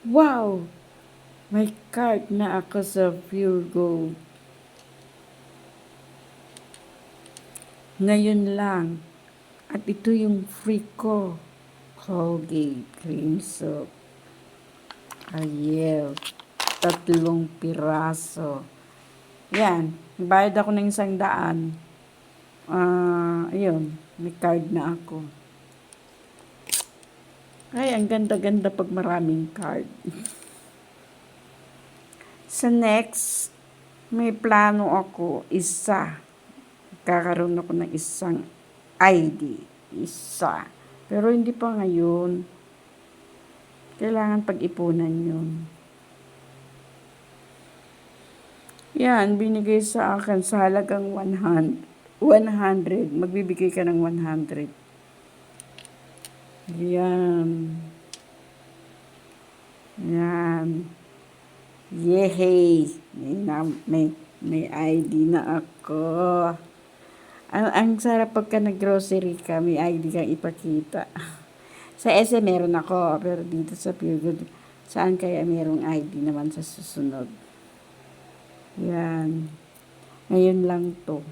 Wow! May card na ako sa Pure Gold. Ngayon lang. At ito yung free ko. Colgate Cream Soap. Ariel. 3 piraso. Yan. Bayad ako ng 100. Ayun. May card na ako. Ay, ang ganda-ganda pag maraming card. Sa next, may plano ako, isa. Kakaroon ako ng isang ID. Isa. Pero hindi pa ngayon. Kailangan pag-ipunan yun. Yan, binigay sa akin sa halagang 100. Magbibigay ka ng 100. Yan. Yan. Yehey! May ID na ako. Ang sarap pagka nag-grocery ka, may ID kang ipakita. Sa SM meron ako, pero dito sa Pure Gold, saan kaya merong ID naman sa susunod? Yan. Ngayon lang to.